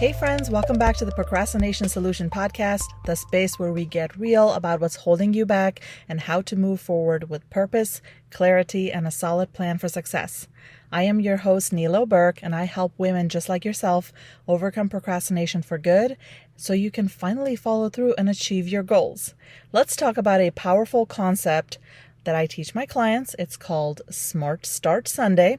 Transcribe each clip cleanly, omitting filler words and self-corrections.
Hey friends, welcome back to the Procrastination Solution Podcast, the space where we get real about what's holding you back and how to move forward with purpose, clarity, and a solid plan for success. I am your host, Nilo, and I help women just like yourself overcome procrastination for good so you can finally follow through and achieve your goals. Let's talk about a powerful concept that I teach my clients. It's called Smart Start Sunday.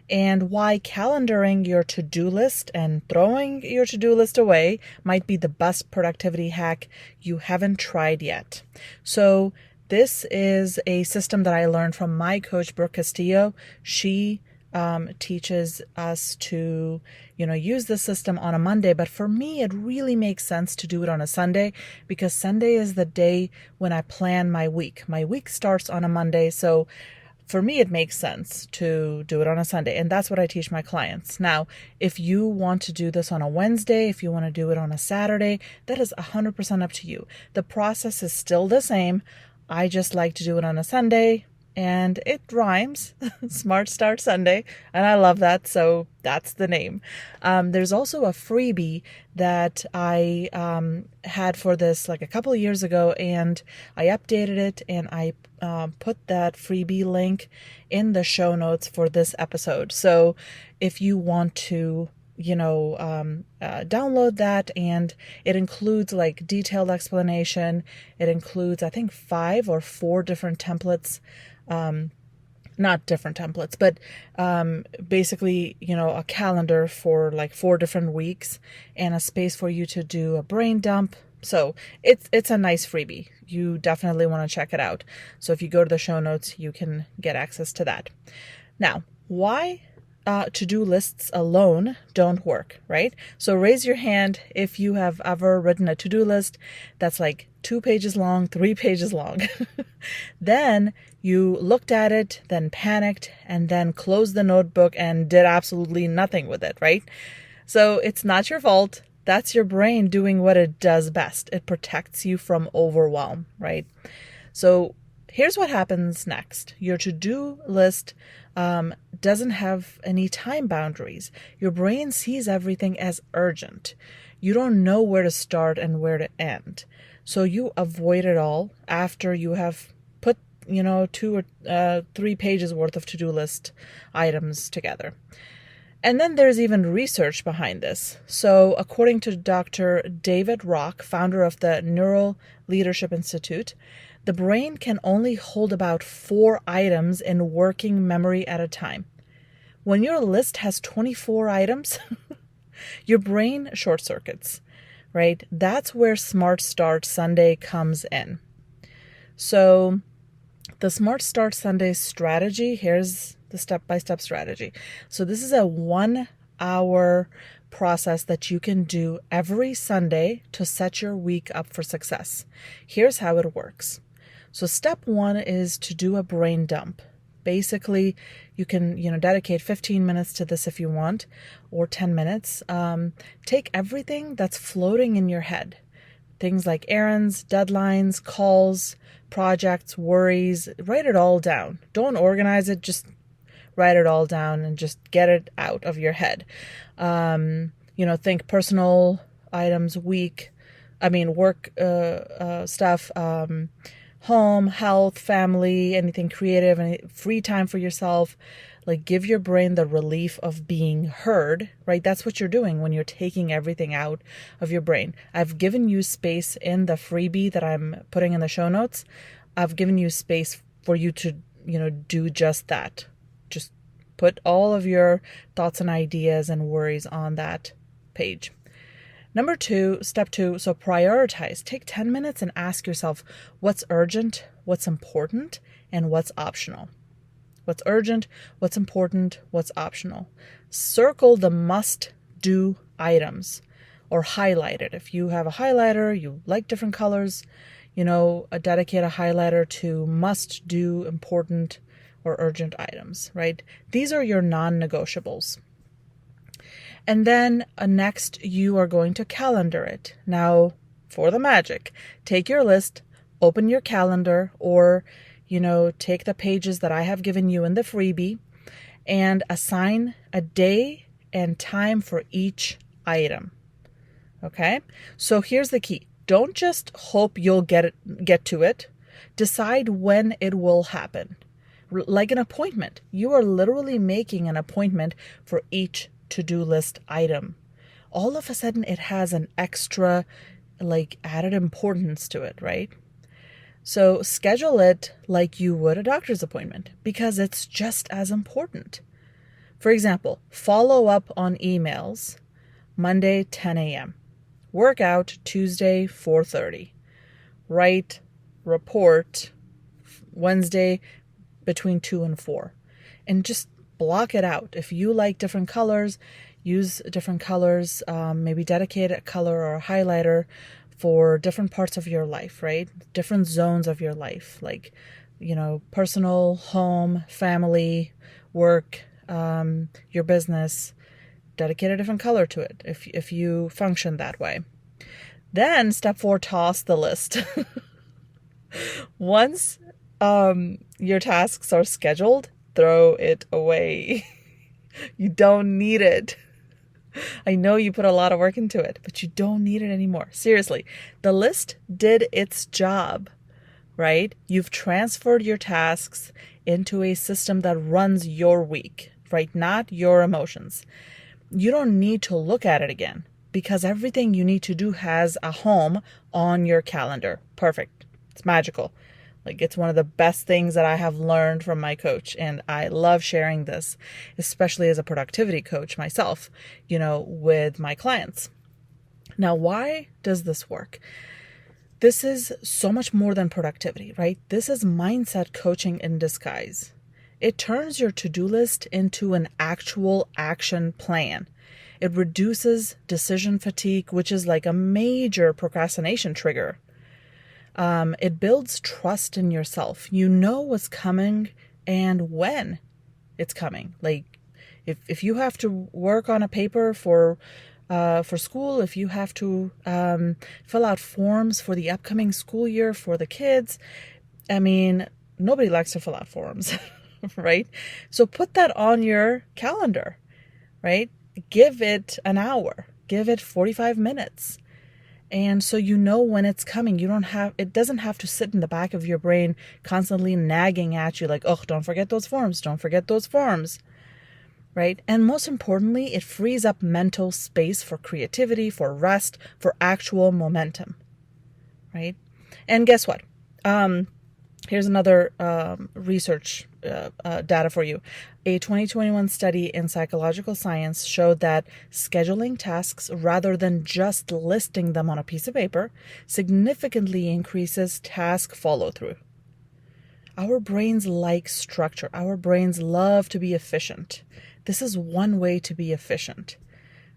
And why calendaring your to-do list and throwing your to-do list away might be the best productivity hack you haven't tried yet. So this is a system that I learned from my coach, Brooke Castillo. She teaches us to, use the system on a Monday. But for me, it really makes sense to do it on a Sunday because Sunday is the day when I plan my week. My week starts on a Monday. So for me, it makes sense to do it on a Sunday, and that's what I teach my clients. Now, if you want to do this on a Wednesday, if you want to do it on a Saturday, that is 100% up to you. The process is still the same. I just like to do it on a Sunday, and it rhymes, Smart Start Sunday, and I love that, so that's the name. There's also a freebie that I had for this like a couple of years ago, and I updated it, and I put that freebie link in the show notes for this episode. So if you want to download that, and it includes like detailed explanation. It includes, I think, 5 or 4 different templates, not different templates, but basically, a calendar for like 4 different weeks and a space for you to do a brain dump. So it's a nice freebie. You definitely want to check it out. So if you go to the show notes, you can get access to that. Now, why to-do lists alone don't work, right? So raise your hand if you have ever written a to-do list that's like 2 pages long, 3 pages long. Then you looked at it, then panicked, and then closed the notebook and did absolutely nothing with it, right? So it's not your fault. That's your brain doing what it does best. It protects you from overwhelm, right? So here's what happens next. Your to-do list doesn't have any time boundaries. Your brain sees everything as urgent. You don't know where to start and where to end. So you avoid it all after you have put, 2 or 3 pages worth of to-do list items together. And then there's even research behind this. So according to Dr. David Rock, founder of the Neural Leadership Institute, the brain can only hold about 4 items in working memory at a time. When your list has 24 items, your brain short circuits, right? That's where Smart Start Sunday comes in. So the Smart Start Sunday strategy, here's the step-by-step strategy. So this is a 1-hour process that you can do every Sunday to set your week up for success. Here's how it works. So step 1 is to do a brain dump. Basically, you can, dedicate 15 minutes to this if you want, or 10 minutes. Take everything that's floating in your head. Things like errands, deadlines, calls, projects, worries. Write it all down. Don't organize it, just write it all down and just get it out of your head. Think personal items, work stuff, home, health, family, anything creative, any free time for yourself. Like, give your brain the relief of being heard, right? That's what you're doing when you're taking everything out of your brain. I've given you space in the freebie that I'm putting in the show notes. I've given you space for you to, do just that. Just put all of your thoughts and ideas and worries on that page. Step 2, so prioritize. Take 10 minutes and ask yourself what's urgent, what's important, and what's optional. What's urgent, what's important, what's optional. Circle the must-do items or highlight it. If you have a highlighter, you like different colors, dedicate a highlighter to must-do, important, or urgent items, right? These are your non-negotiables. And then next, you are going to calendar it. Now, for the magic, take your list, open your calendar, or, take the pages that I have given you in the freebie and assign a day and time for each item. Okay? So here's the key. Don't just hope you'll get to it. Decide when it will happen. Like an appointment. You are literally making an appointment for each to-do list item. All of a sudden it has an extra added importance to it, right? So schedule it like you would a doctor's appointment because it's just as important. For example, follow up on emails Monday 10 a.m. Workout Tuesday 4:30. Write report Wednesday between 2 and 4. And just block it out. If you like different colors, use different colors, maybe dedicate a color or a highlighter for different parts of your life, right? Different zones of your life, like, personal, home, family, work, your business. Dedicate a different color to it if you function that way. Then step 4, toss the list. Once your tasks are scheduled, throw it away. You don't need it. I know you put a lot of work into it, but you don't need it anymore. Seriously, the list did its job, right? You've transferred your tasks into a system that runs your week, right? Not your emotions. You don't need to look at it again because everything you need to do has a home on your calendar. Perfect. It's magical. It's one of the best things that I have learned from my coach. And I love sharing this, especially as a productivity coach myself, with my clients. Now, why does this work? This is so much more than productivity, right? This is mindset coaching in disguise. It turns your to-do list into an actual action plan. It reduces decision fatigue, which is like a major procrastination trigger. It builds trust in yourself. You know what's coming and when it's coming. If you have to work on a paper for school, if you have to fill out forms for the upcoming school year for the kids, nobody likes to fill out forms, right? So put that on your calendar, right? Give it an hour. Give it 45 minutes. And so when it's coming. It doesn't have to sit in the back of your brain constantly nagging at you oh, don't forget those forms. Don't forget those forms. Right? And most importantly, it frees up mental space for creativity, for rest, for actual momentum. Right? And guess what? Here's another research data for you. A 2021 study in psychological science showed that scheduling tasks rather than just listing them on a piece of paper significantly increases task follow-through. Our brains like structure. Our brains love to be efficient. This is one way to be efficient,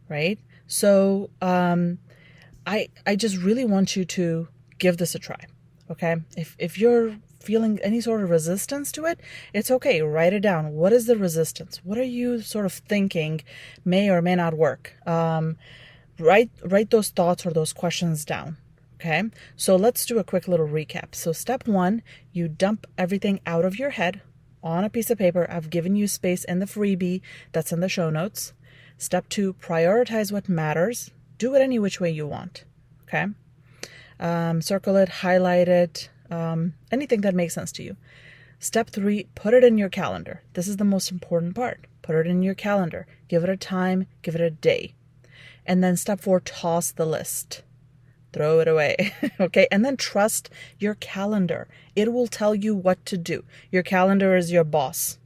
right? So I just really want you to give this a try, okay? If you're feeling any sort of resistance to it, it's okay. Write it down. What is the resistance? What are you sort of thinking may or may not work? Write those thoughts or those questions down. Okay. So let's do a quick little recap. So step 1, you dump everything out of your head on a piece of paper. I've given you space in the freebie that's in the show notes. Step 2, prioritize what matters. Do it any which way you want. Okay. Circle it, highlight it, anything that makes sense to you. Step 3, put it in your calendar. This is the most important part. Put it in your calendar. Give it a time, give it a day. And then step 4, toss the list. Throw it away. Okay. And then trust your calendar. It will tell you what to do. Your calendar is your boss.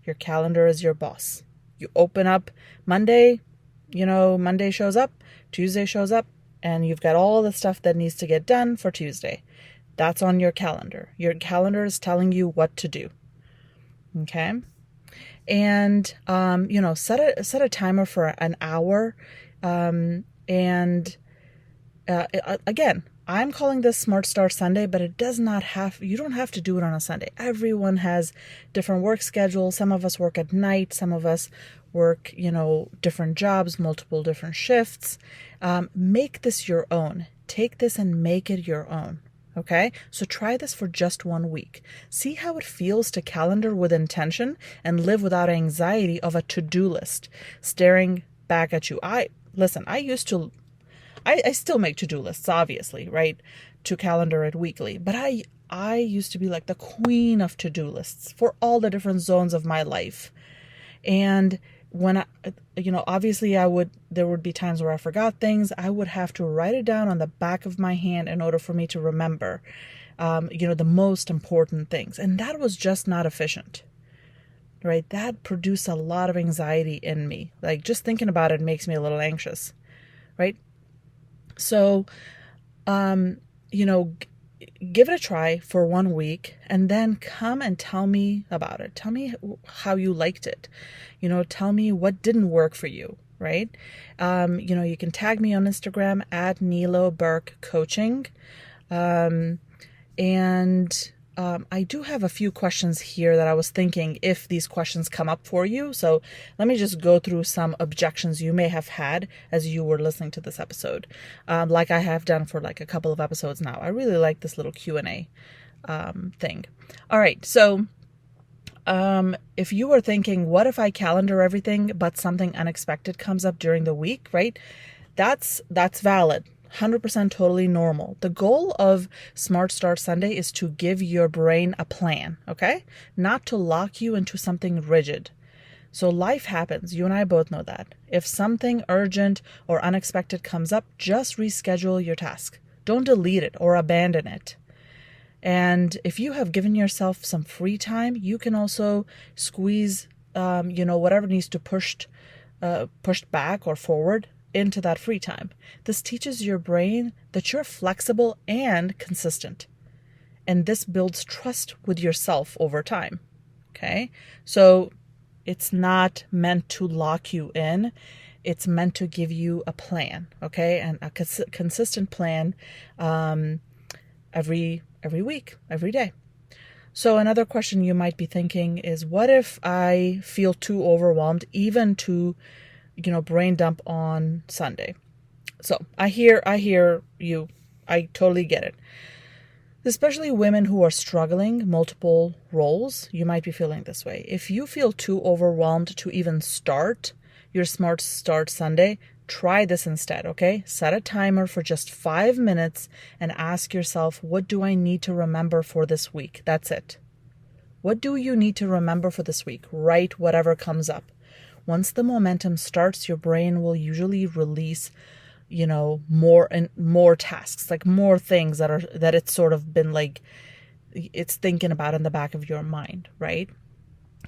Your calendar is your boss. You open up Monday, Monday shows up, Tuesday shows up, and you've got all the stuff that needs to get done for Tuesday. That's on your calendar. Your calendar is telling you what to do. Okay. And, set a timer for an hour. Again, I'm calling this Smart Start Sunday, but you don't have to do it on a Sunday. Everyone has different work schedules. Some of us work at night. Some of us work, different jobs, multiple different shifts. Make this your own. Take this and make it your own. Okay, so try this for just 1 week. See how it feels to calendar with intention and live without anxiety of a to-do list staring back at you. I used to I still make to-do lists, obviously, right? To calendar it weekly. But I used to be like the queen of to-do lists for all the different zones of my life. And when obviously there would be times where I forgot things. I would have to write it down on the back of my hand in order for me to remember, the most important things. And that was just not efficient, right? That produced a lot of anxiety in me. Like, just thinking about it makes me a little anxious, right? So, give it a try for 1 week and then come and tell me about it. Tell me how you liked it. Tell me what didn't work for you, right? You can tag me on Instagram at Nilo Burke Coaching. I do have a few questions here that I was thinking if these questions come up for you. So let me just go through some objections you may have had as you were listening to this episode, like I have done for like a couple of episodes now. I really like this little Q&A thing. All right. So if you were thinking, what if I calendar everything, but something unexpected comes up during the week, right? That's valid. 100% totally normal. The goal of Smart Start Sunday is to give your brain a plan, okay? Not to lock you into something rigid. So life happens. You and I both know that. If something urgent or unexpected comes up, just reschedule your task. Don't delete it or abandon it. And if you have given yourself some free time, you can also squeeze, whatever needs to pushed back or forward into that free time. This teaches your brain that you're flexible and consistent. And this builds trust with yourself over time. Okay? So it's not meant to lock you in. It's meant to give you a plan. Okay? And a consistent plan every week, every day. So another question you might be thinking is, what if I feel too overwhelmed even to brain dump on Sunday? So I hear you. I totally get it. Especially women who are struggling multiple roles, you might be feeling this way. If you feel too overwhelmed to even start your Smart Start Sunday, try this instead, okay? Set a timer for just 5 minutes and ask yourself, what do I need to remember for this week? That's it. What do you need to remember for this week? Write whatever comes up. Once the momentum starts, your brain will usually release, more and more tasks, like more things that it's sort of been like, it's thinking about in the back of your mind, right?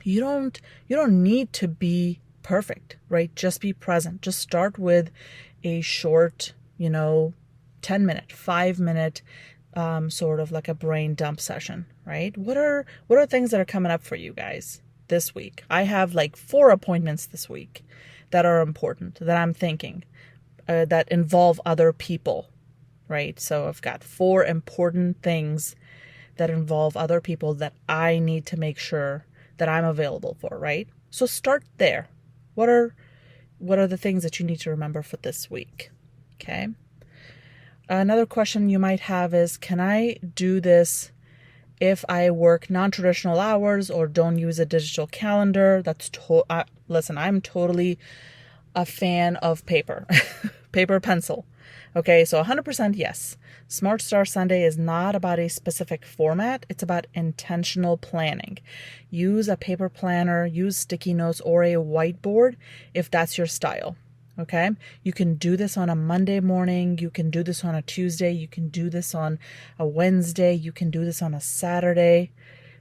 You don't need to be perfect, right? Just be present. Just start with a short, 10-minute, 5-minute, sort of like a brain dump session, right? What are things that are coming up for you guys this week? I have like 4 appointments this week that are important, that I'm thinking, that involve other people, right? So I've got 4 important things that involve other people that I need to make sure that I'm available for, right? So start there. What are the things that you need to remember for this week? Okay. Another question you might have is, can I do this if I work non-traditional hours or don't use a digital calendar? Listen, I'm totally a fan of paper, paper pencil. Okay, so 100% yes. Smart Start Sunday is not about a specific format. It's about intentional planning. Use a paper planner, use sticky notes or a whiteboard if that's your style. Okay, you can do this on a Monday morning. You can do this on a Tuesday. You can do this on a Wednesday. You can do this on a Saturday,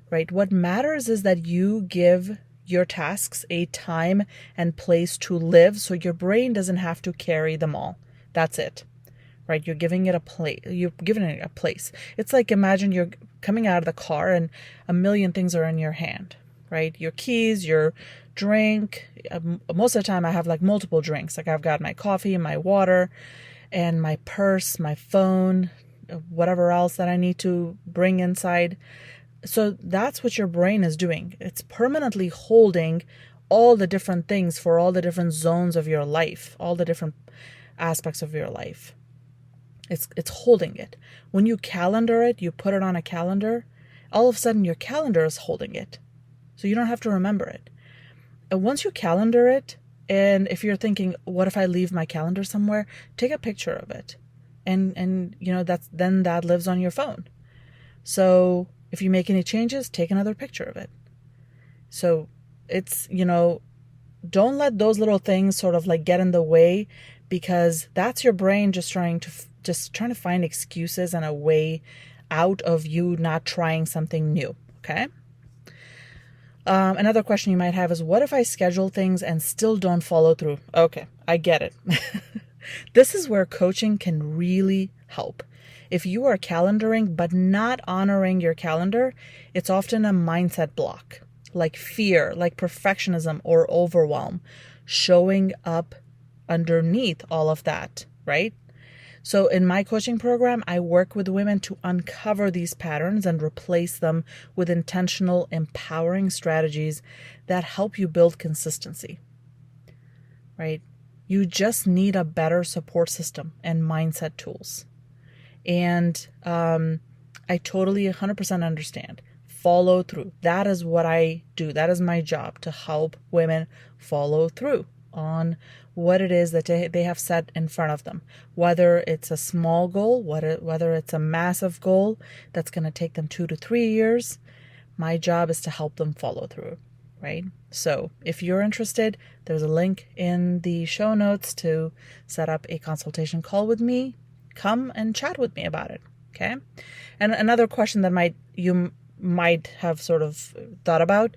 right? What matters is that you give your tasks a time and place to live so your brain doesn't have to carry them all. That's it, right? You're giving it a place. You're giving it a place. It's like, imagine you're coming out of the car and a million things are in your hand, right? Your keys, your drink. Most of the time I have like multiple drinks. Like I've got my coffee, my water, and my purse, my phone, whatever else that I need to bring inside. So that's what your brain is doing. It's permanently holding all the different things for all the different zones of your life, all the different aspects of your life. It's holding it. When you calendar it, you put it on a calendar, all of a sudden your calendar is holding it. So you don't have to remember it. And once you calendar it, And if you're thinking, what if I leave my calendar somewhere? Take a picture of it. And that lives on your phone. So if you make any changes, take another picture of it. So it's, don't let those little things sort of like get in the way, because that's your brain just trying to find excuses and a way out of you not trying something new. Okay. Another question you might have is, what if I schedule things and still don't follow through? Okay, I get it. This is where coaching can really help. If you are calendaring but not honoring your calendar, it's often a mindset block, like fear, like perfectionism or overwhelm, showing up underneath all of that, right? So in my coaching program, I work with women to uncover these patterns and replace them with intentional, empowering strategies that help you build consistency, right? You just need a better support system and mindset tools. And I totally 100% understand. Follow through. That is what I do. That is my job, to help women follow through on what it is that they have set in front of them. Whether it's a small goal, whether it's a massive goal that's going to take them 2 to 3 years, my job is to help them follow through, right? So if you're interested, there's a link in the show notes to set up a consultation call with me. Come and chat with me about it, okay? And another question that you might have sort of thought about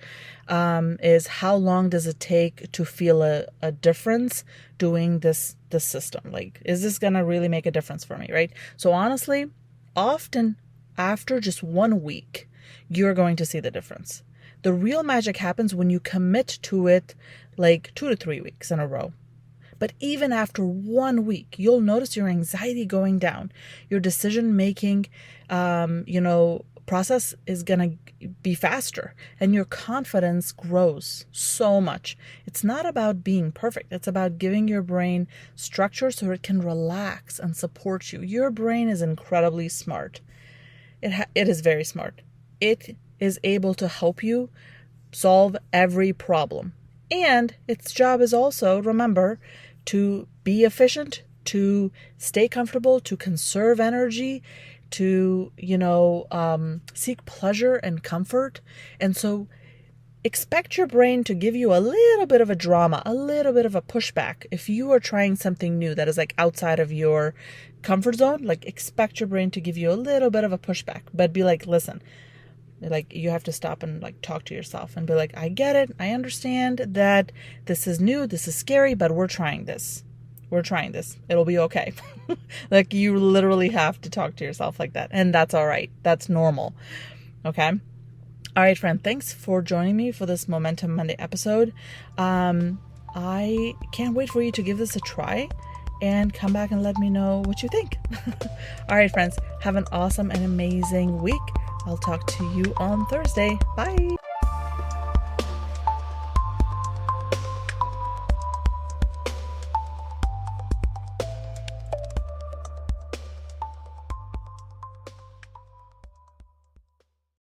is, how long does it take to feel a difference doing this system? Like, is this going to really make a difference for me, right? So honestly, often after just 1 week, you're going to see the difference. The real magic happens when you commit to it like 2 to 3 weeks in a row. But even after 1 week, you'll notice your anxiety going down. Your decision-making, process is going to be faster, and your confidence grows so much. It's not about being perfect. It's about giving your brain structure so it can relax and support you. Your brain is incredibly smart. It is very smart. It is able to help you solve every problem. And its job is also, remember, to be efficient, to stay comfortable, to conserve energy, to, seek pleasure and comfort. And so expect your brain to give you a little bit of a drama, a little bit of a pushback. If you are trying something new that is like outside of your comfort zone, like expect your brain to give you a little bit of a pushback, but be like, listen, like you have to stop and like talk to yourself and be like, I get it. I understand that this is new. This is scary, but we're trying this. It'll be okay. Like you literally have to talk to yourself like that. And that's all right. That's normal. Okay. All right, friend. Thanks for joining me for this Momentum Monday episode. I can't wait for you to give this a try and come back and let me know what you think. All right, friends. Have an awesome and amazing week. I'll talk to you on Thursday. Bye.